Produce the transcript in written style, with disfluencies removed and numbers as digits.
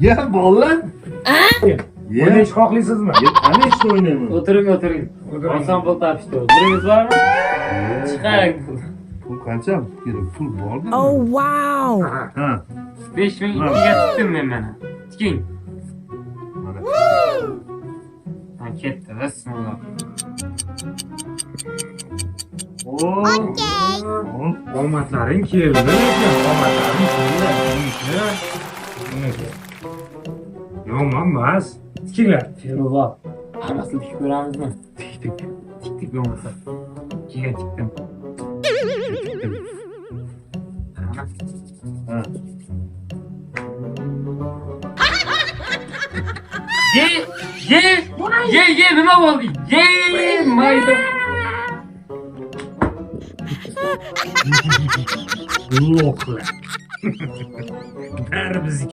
Ya bolalar. Ya. Oynash xohlaysizmi? Ana işte oynayman. O'tiring. Oson pul topishdi. Pulingiz bormi? Chiqaring. Pul qancha? Kerak pul bormi? Oh wow! Ha. 5200 ga tutdim men mana. Tiking. Mana. Ha, ketdi. Bismillah. Oo. Omadlaring keldi lekin omadlaring keldi. Yomon emas. Tikinglar. Ferova. Hammasini tikib ko'ramizmi? Tik bo'lmasa. Ikkiga tikdim. Ha. Ye nima bo'ldi? Ye mayda. Lo'qlar. Bari bizniki.